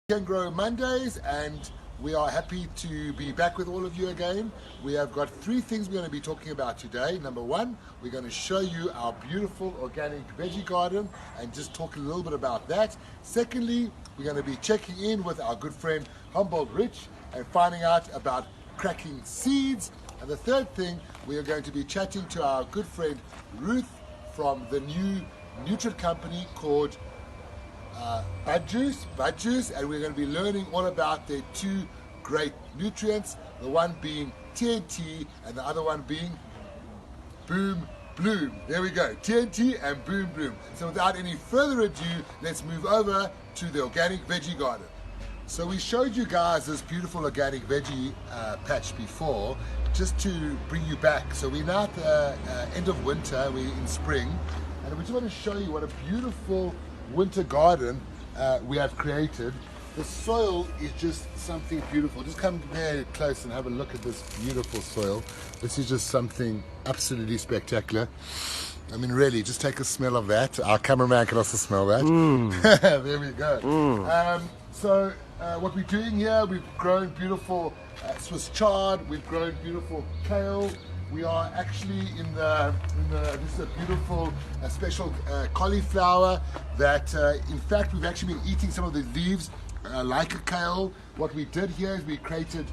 Can Grow Mondays, and we are happy to be back with all of you again. We have got three things we're going to be talking about today. Number one, we're going to show you our beautiful organic veggie garden and just talk a little bit about that. Secondly, we're going to be checking in with our good friend Humboldt Rich and finding out about cracking seeds. And the third thing, we are going to be chatting to our good friend Ruth from the new nutrient company called Bud Juice, and we're going to be learning all about their two great nutrients, the one being TNT and the other one being Boom Bloom. There we go, TNT and Boom Bloom. So without any further ado, let's move over to the organic veggie garden. So we showed you guys this beautiful organic veggie patch before, just to bring you back. So we're now at the end of winter, we're in spring, and we just want to show you what a beautiful winter garden we have created. The soil is just something beautiful. Just come there close and have a look at this beautiful soil. This is just something absolutely spectacular. I mean, really, just take a smell of that. Our cameraman can also smell that. There we go. So what we're doing here, we've grown beautiful Swiss chard, we've grown beautiful kale. We are actually this is a beautiful special cauliflower that in fact we've actually been eating some of the leaves like a kale. What we did here is we created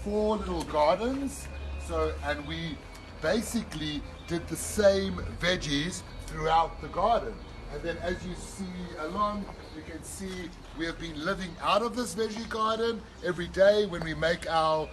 4 little gardens, and we basically did the same veggies throughout the garden. And then as you see along, you can see we have been living out of this veggie garden every day. When we make our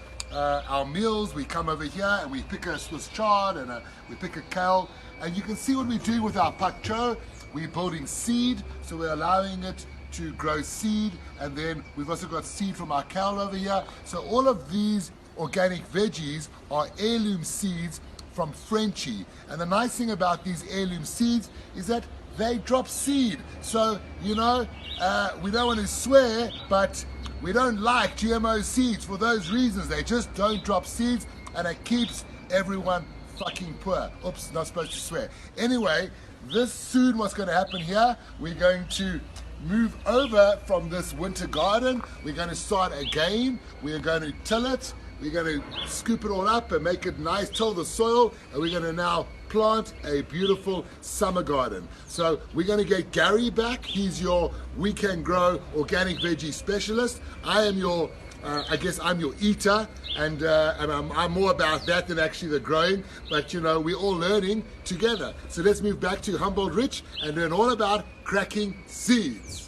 meals, we come over here and we pick a Swiss chard and we pick a kale, and you can see what we're doing with our pak choi. We're building seed, so we're allowing it to grow seed, and then we've also got seed from our kale over here. So all of these organic veggies are heirloom seeds from Frenchie, and the nice thing about these heirloom seeds is that they drop seed. So we don't want to swear, but we don't like GMO seeds for those reasons. They just don't drop seeds, and it keeps everyone fucking poor. Oops, not supposed to swear. Anyway, this soon what's going to happen here, we're going to move over from this winter garden. We're going to start again. We're going to till it. We're going to scoop it all up and make it nice, till the soil, and we're going to now plant a beautiful summer garden. So we're going to get Gary back. He's your We Can Grow organic veggie specialist. I am your, I guess I'm your eater, and I'm more about that than actually the growing, but we're all learning together. So let's move back to Humboldt Rich and learn all about cracking seeds.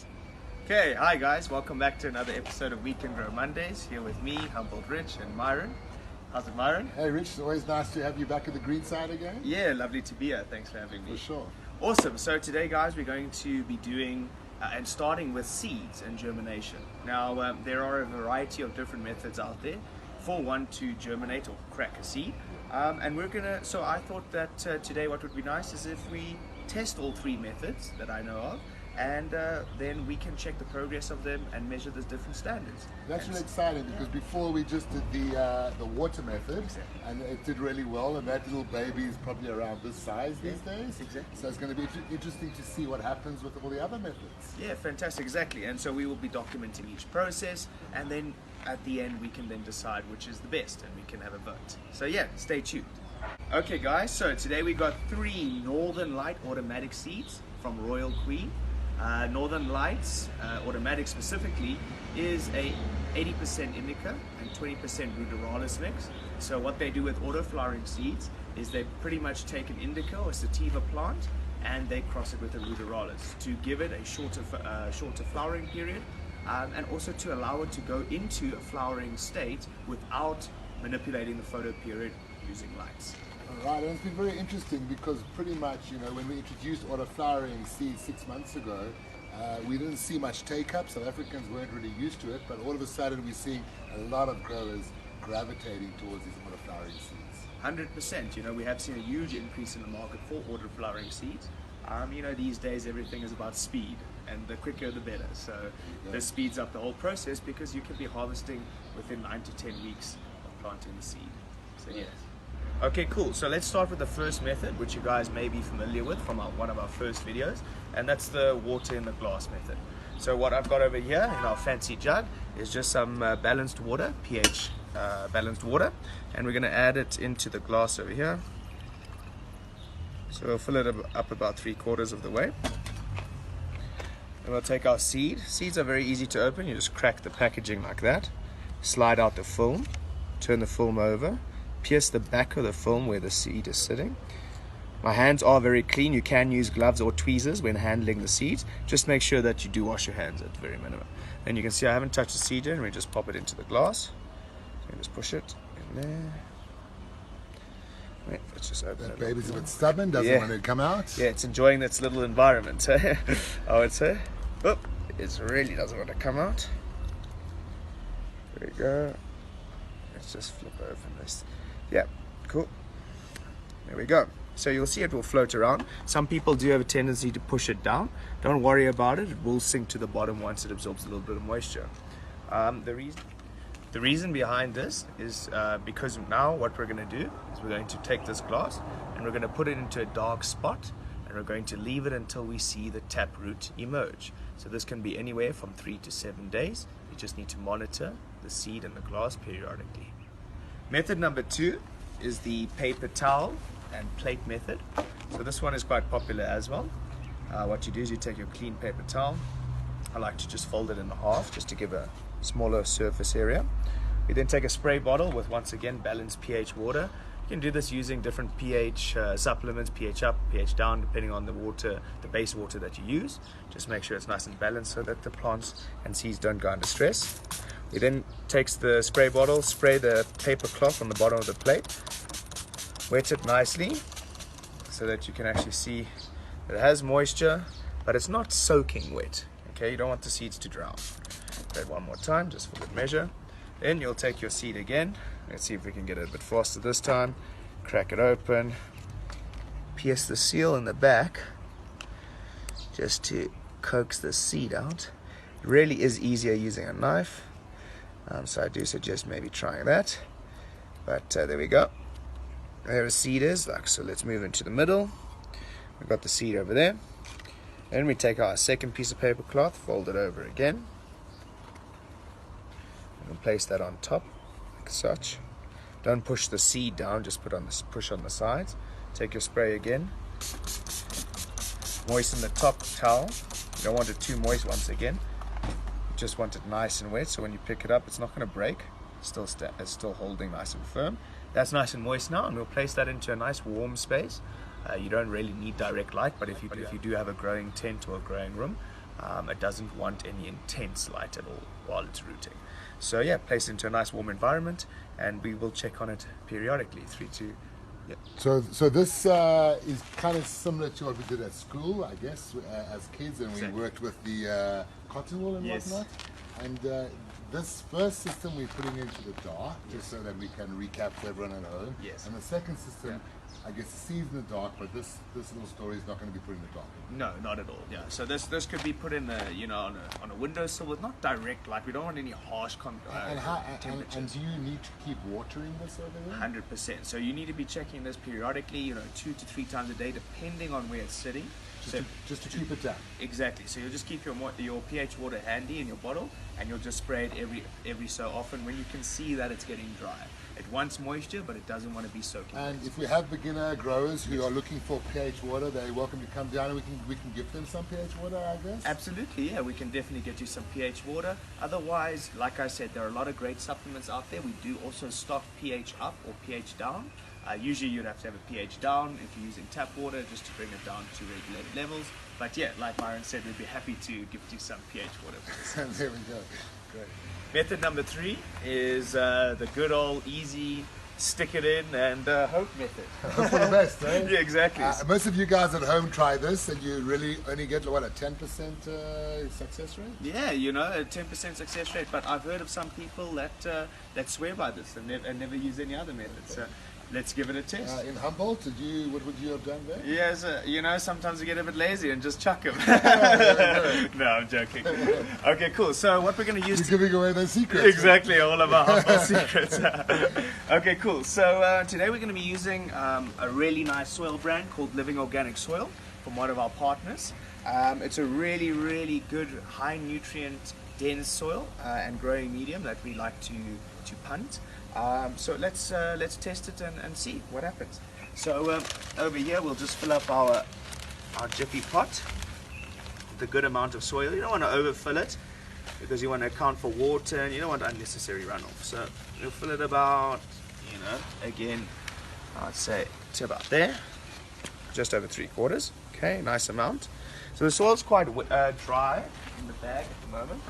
Okay, hi guys, welcome back to another episode of We Can Grow Mondays, here with me, Humboldt Rich, and Myron. How's it, Myron? Hey Rich, it's always nice to have you back at the green side again. Yeah, lovely to be here, thanks for having me. For sure. Awesome, so today guys, we're going to be doing and starting with seeds and germination. Now, there are a variety of different methods out there for one to germinate or crack a seed. And so I thought that today what would be nice is if we test all 3 methods that I know of, and then we can check the progress of them and measure the different standards. That's really exciting, because before we just did the water method, and it did really well, and that little baby is probably around this size these days. Exactly. So it's going to be interesting to see what happens with all the other methods. Yeah, fantastic, exactly. And so we will be documenting each process, and then at the end we can then decide which is the best, and we can have a vote. So yeah, stay tuned. Okay guys, so today we got 3 Northern Light automatic seeds from Royal Queen. Northern Lights, automatic specifically, is a 80% indica and 20% ruderalis mix. So what they do with auto-flowering seeds is they pretty much take an indica or sativa plant and they cross it with a ruderalis to give it a shorter flowering period, and also to allow it to go into a flowering state without manipulating the photo period using lights. Right, and it's been very interesting because pretty much, when we introduced auto-flowering seeds 6 months ago, we didn't see much take-up. South Africans weren't really used to it, but all of a sudden we're seeing a lot of growers gravitating towards these auto-flowering seeds. 100%, we have seen a huge increase in the market for auto-flowering seeds. These days everything is about speed, and the quicker the better. So this speeds up the whole process because you can be harvesting within 9 to 10 weeks of planting the seed. So yes. Okay, cool. So let's start with the first method, which you guys may be familiar with from one of our first videos, and that's the water in the glass method. So what I've got over here in our fancy jug is just some balanced water, pH balanced water, and we're going to add it into the glass over here. So we'll fill it up about 3/4 of the way. And we'll take our seed. Seeds are very easy to open. You just crack the packaging like that, slide out the film, turn the film over, pierce the back of the film where the seed is sitting. My hands are very clean. You can use gloves or tweezers when handling the seeds. Just make sure that you do wash your hands at the very minimum. And you can see I haven't touched the seed yet, and we just pop it into the glass. So you just push it in there. Wait, let's just open That it. baby's a bit stubborn, doesn't want to come out. Yeah, it's enjoying its little environment, I would say. Oh, it really doesn't want to come out. There we go. Let's just flip open this. Yeah, cool. There we go. So you'll see it will float around. Some people do have a tendency to push it down. Don't worry about it. It will sink to the bottom once it absorbs a little bit of moisture. The reason behind this is because now what we're going to do is we're going to take this glass and we're going to put it into a dark spot, and we're going to leave it until we see the taproot emerge. So this can be anywhere from 3 to 7 days. You just need to monitor the seed and the glass periodically. Method number 2 is the paper towel and plate method. So this one is quite popular as well. What you do is you take your clean paper towel. I like to just fold it in half just to give a smaller surface area. We then take a spray bottle with, once again, balanced pH water. You can do this using different pH supplements, pH up, pH down, depending on the water, the base water that you use. Just make sure it's nice and balanced so that the plants and seeds don't go under stress. We then take the spray bottle, spray the paper cloth on the bottom of the plate, wet it nicely so that you can actually see that it has moisture, but it's not soaking wet. Okay, you don't want the seeds to drown. Do it one more time, just for good measure. Then you'll take your seed again. Let's see if we can get it a bit faster this time. Crack it open, pierce the seal in the back just to coax the seed out. It really is easier using a knife, so I do suggest maybe trying that. But there we go. There the seed is. So let's move into the middle. We've got the seed over there. Then we take our second piece of paper cloth, fold it over again, and place that on top like such. Don't push the seed down, just push on the sides. Take your spray again, moisten the top towel. You don't want it too moist once again. You just want it nice and wet, so when you pick it up it's not going to break. It's still holding nice and firm. That's nice and moist now, and we'll place that into a nice warm space. You don't really need direct light, but if you do have a growing tent or a growing room, it doesn't want any intense light at all while it's rooting. So yeah, place it into a nice warm environment, and we will check on it periodically. So this is kind of similar to what we did at school, I guess, as kids, and we worked with the cotton wool and whatnot. And this first system we're putting into the dark, just so that we can recap for everyone at home. Yes. And the second system, I guess, sees in the dark, but this little story is not going to be put in the dark. No, not at all. Yeah. So this could be put in on a windowsill with not direct light. We don't want any harsh temperatures. And do you need to keep watering this over there? 100%. So you need to be checking this periodically. 2 to 3 times a day, depending on where it's sitting. Just to keep it down. Exactly. So you'll just keep your pH water handy in your bottle, and you'll just spray it every so often when you can see that it's getting dry. It wants moisture, but it doesn't want to be soaking. And if we have beginner growers who are looking for pH water, they're welcome to come down, and we can give them some pH water, I guess? Absolutely, yeah. We can definitely get you some pH water. Otherwise, like I said, there are a lot of great supplements out there. We do also stock pH up or pH down. Usually you'd have to have a pH down if you're using tap water, just to bring it down to regulated levels. But yeah, like Myron said, we'd be happy to give you some pH water for this. There we go. Great. Method number 3 is the good old easy stick it in and hope method. Hope for the best, eh? Yeah, exactly. Most of you guys at home try this, and you really only get, what, a 10% success rate? Yeah, a 10% success rate. But I've heard of some people that swear by this and never use any other method. So let's give it a test. In Humboldt, what would you have done there? Yes, sometimes we get a bit lazy and just chuck them. No, I'm joking. Okay, cool. So what we're going to use... You're giving away those secrets. Exactly, all of our Humboldt secrets. Okay, cool. So today we're going to be using a really nice soil brand called Living Organic Soil from one of our partners. It's a really, really good high nutrient dense soil and growing medium that we like to punt. So let's test it and see what happens. So over here we'll just fill up our jiffy pot with a good amount of soil. You don't want to overfill it because you want to account for water and you don't want unnecessary runoff. So you'll fill it about, again, I'd say to about there, just over 3/4. Okay, nice amount. So the soil's quite dry in the bag at the moment.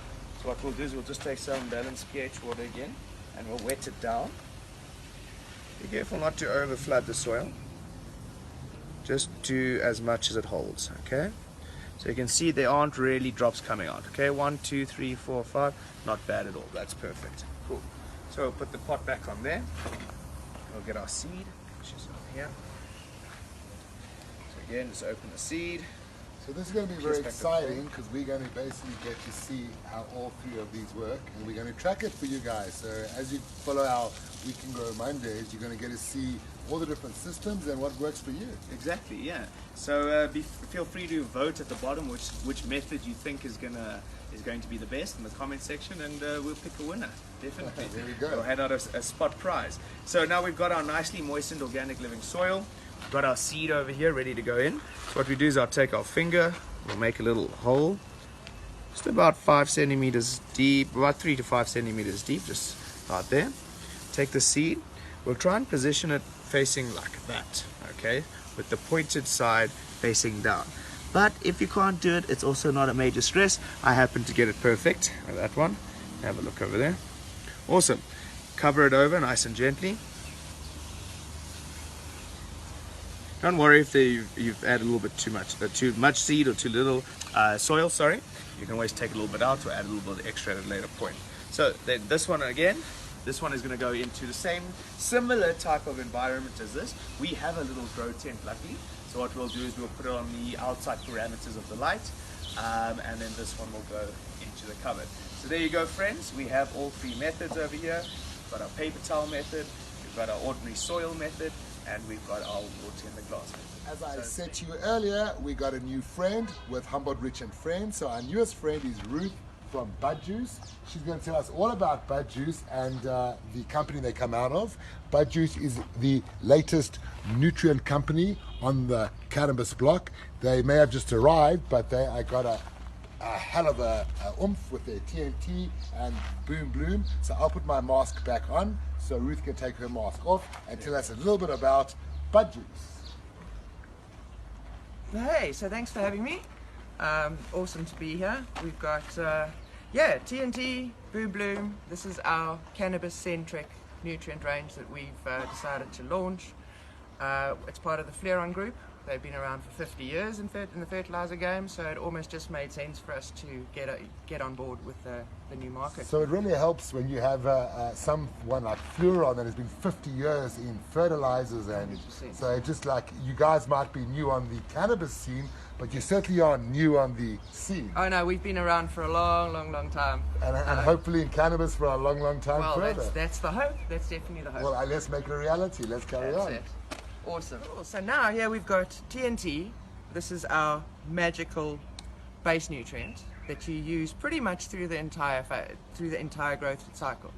So what we'll do is we'll just take some balanced pH water again and we'll wet it down. Be careful not to over flood the soil. Just do as much as it holds, okay? So you can see there aren't really drops coming out, okay? 1, 2, 3, 4, 5, not bad at all. That's perfect. Cool. So we'll put the pot back on there. We'll get our seed, which is over here. So again, just open the seed. So this is going to be very exciting because we're going to basically get to see how all three of these work, and we're going to track it for you guys. So as you follow our We Can Grow Mondays, you're going to get to see all the different systems and what works for you. Exactly, yeah. So feel free to vote at the bottom which method you think is going to be the best in the comment section, and we'll pick a winner. Definitely. There we go. We'll hand out a spot prize. So now we've got our nicely moistened organic living soil. We've got our seed over here ready to go in. So what we do is I'll take our finger, we'll make a little hole, just about 5 centimeters deep, about 3 to 5 centimeters deep, just right there. Take the seed, we'll try and position it facing like that, okay, with the pointed side facing down. But if you can't do it, it's also not a major stress. I happen to get it perfect with that one. Have a look over there. Awesome. Cover it over nice and gently. Don't worry if you've added a little bit too much seed or too little soil, sorry. You can always take a little bit out or add a little bit extra at a later point. So then this one again, this one is going to go into the similar type of environment as this. We have a little grow tent luckily. So what we'll do is we'll put it on the outside parameters of the light, and then this one will go into the cupboard. So there you go, friends. We have all three methods over here. We've got our paper towel method, we've got our ordinary soil method, and we've got our water in the glass method. As I said to you earlier, we got a new friend with Humboldt Rich and Friends. So our newest friend is Ruth from Bud Juice. She's going to tell us all about Bud Juice and the company they come out of. Bud Juice is the latest nutrient company on the cannabis block. They may have just arrived, but they got a hell of a oomph with their TNT and Boom Bloom. So I'll put my mask back on so Ruth can take her mask off and tell us a little bit about Bud Juice. Hey, so thanks for having me. Awesome to be here. We've got TNT, Boom Bloom. This is our cannabis-centric nutrient range that we've decided to launch. It's part of the Flareon group. They've been around for 50 years in the fertilizer game, so it almost just made sense for us to get on board with the new market. So it really helps when you have someone like Flareon that has been 50 years in fertilizers, and 100%. so it's just like you guys might be new on the cannabis scene, but you certainly are new on the scene. Oh no, we've been around for a long time. And hopefully in cannabis for a long time further. Well, that's the hope. That's definitely the hope. Well, let's make it a reality. Let's carry on. It. Awesome. So now here we've got TNT. This is our magical base nutrient that you use pretty much through the entire growth cycle,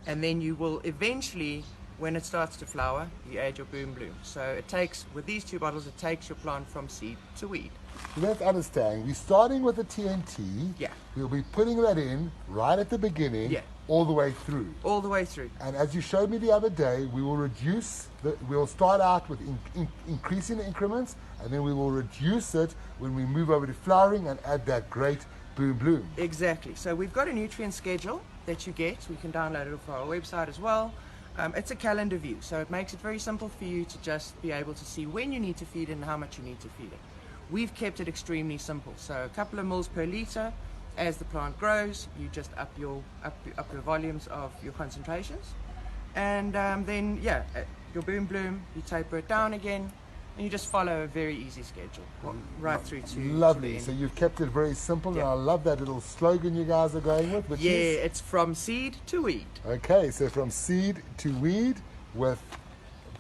and then you will eventually, when it starts to flower, you add your Boom Bloom. So it takes, with these two bottles, it takes your plant from seed to weed. Let's understand. We're starting with the TNT. Yeah. We'll be putting that in right at the beginning. Yeah. All the way through. All the way through. And as you showed me the other day, we will we'll start out with increasing increments, and then we will reduce it when we move over to flowering and add that great Boom Bloom. Exactly. So we've got a nutrient schedule that you get. We can download it off our website as well. It's a calendar view, so it makes it very simple for you to just be able to see when you need to feed it and how much you need to feed it. We've kept it extremely simple, so a couple of mils per liter. As the plant grows, you just up your volumes of your concentrations, and then your Boom Bloom, you taper it down again, and you just follow a very easy schedule right through to lovely. the end. So you've kept it very simple, Yeah. and I love that little slogan you guys are going with. Which is, it's from seed to weed. okay, so from seed to weed with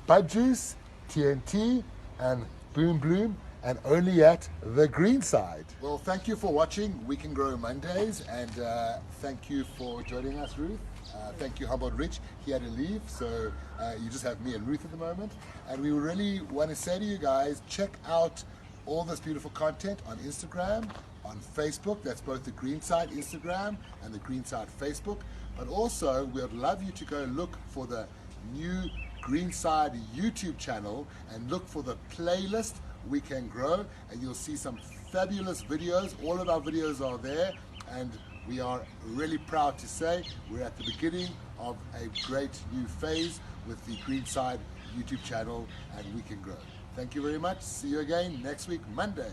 Bud Juice, TNT, and Boom Bloom. and only at the green side. Well, thank you for watching We Can Grow Mondays, and thank you for joining us, Ruth. Thank you, Humboldt Rich. He had to leave, so you just have me and Ruth at the moment. And we really want to say to you guys, check out all this beautiful content on Instagram, on Facebook. That's both the Green Side Instagram and the Green Side Facebook. But also, we would love you to go look for the new Green Side YouTube channel and look for the playlist We Can Grow, and you'll see some fabulous videos. All of our videos are there, and we are really proud to say we're at the beginning of a great new phase with the Green Side YouTube channel and We Can Grow. Thank you very much. See you again next week, Monday.